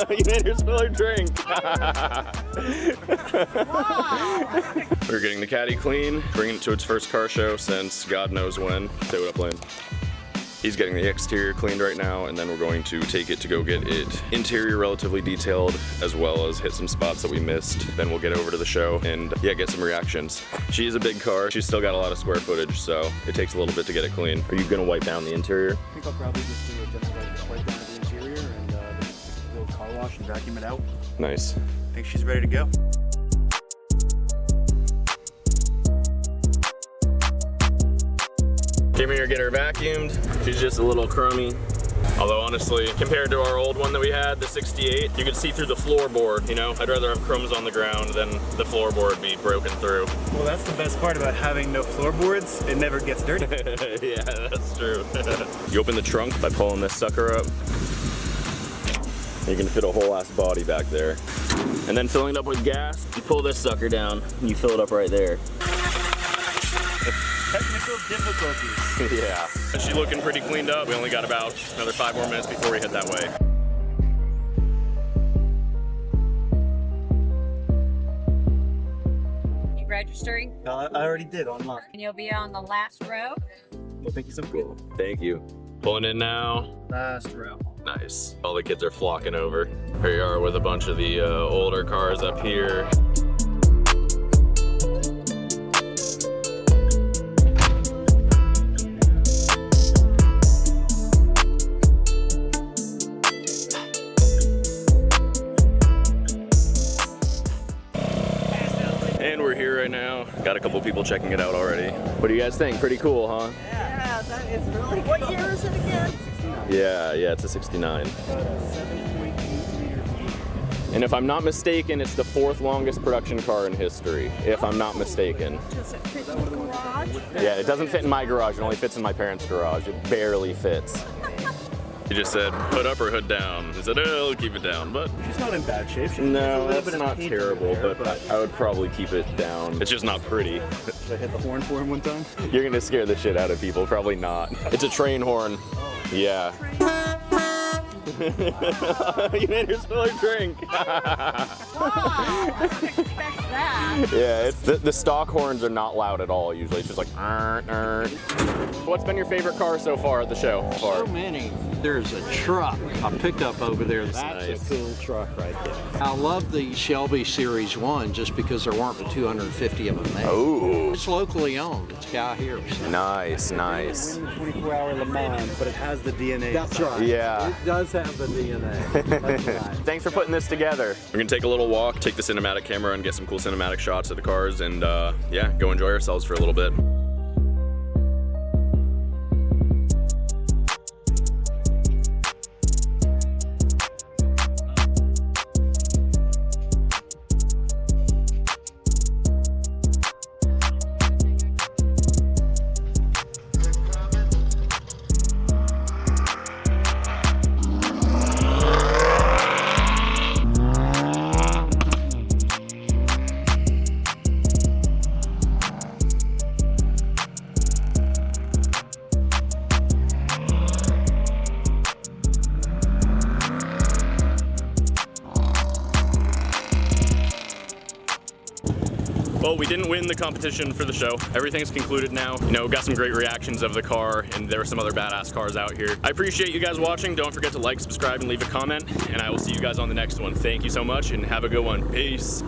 You made her spill her drink. We're getting the Caddy clean, bringing it to its first car show since God knows when. Say what up, Lane. He's getting the exterior cleaned right now, and then we're going to take it to go get it interior relatively detailed, as well as hit some spots that we missed. Then we'll get over to the show and yeah, get some reactions. She is a big car. She's still got a lot of square footage, so it takes a little bit to get it clean. Are you gonna wipe down the interior? I think I'll probably just do a general wipe down the interior and a little car wash and vacuum it out. Nice. I think she's ready to go. Came here to get her vacuumed. She's just a little crummy. Although honestly, compared to our old one that we had, the 68, you could see through the floorboard, you know? I'd rather have crumbs on the ground than the floorboard be broken through. Well, that's the best part about having no floorboards. It never gets dirty. Yeah, that's true. You open the trunk by pulling this sucker up. You can fit a whole ass body back there. And then filling it up with gas, you pull this sucker down and you fill it up right there. Technical difficulties. Yeah. She's looking pretty cleaned up. We only got about another 5 more minutes before we head that way. You registering? I already did online. And you'll be on the last row. Well, thank you so much. Cool. Thank you. Pulling in now. Last row. Nice. All the kids are flocking over. Here you are with a bunch of the older cars up here. And we're here right now. Got a couple people checking it out already. What do you guys think? Pretty cool, huh? Yeah, that is really cool. What year is it again? 69. Yeah, it's a 69. 7.8 liter V8. And if I'm not mistaken, it's the 4th longest production car in history, if I'm not mistaken. Does it fit in the garage? Yeah, it doesn't fit in my garage, it only fits in my parents' garage. It barely fits. He just said, hood up or hood down. He said, oh, I'll keep it down, but... She's not in bad shape. She has a No, little that's bit of not paint terrible, there, but I would probably keep it down. It's just not pretty. Should I hit the horn for him one time? You're gonna scare the shit out of people, probably not. It's a train horn. Yeah. You made her spill her drink. Wow, I didn't expect that. Yeah, it's the stock horns are not loud at all usually. It's just like What's been your favorite car so far at the show? So many. There's a truck, a pickup over there. That's nice. a cool truck right there. I love the Shelby Series 1 just because there weren't but 250 of them made. Oh, It's locally owned. It's a guy here. So. nice, nice. Win the 24-hour Le Mans, but it has the DNA. That's right. Yeah. It does have the DNA. That's right. Thanks for putting this together. We're gonna take a little walk, take the cinematic camera and get some cool cinematic shots of the cars and yeah, go enjoy ourselves for a little bit. Well, we didn't win the competition for the show. Everything's concluded now. You know, got some great reactions of the car, and there were some other badass cars out here. I appreciate you guys watching. Don't forget to like, subscribe, and leave a comment, and I will see you guys on the next one. Thank you so much, and have a good one. Peace.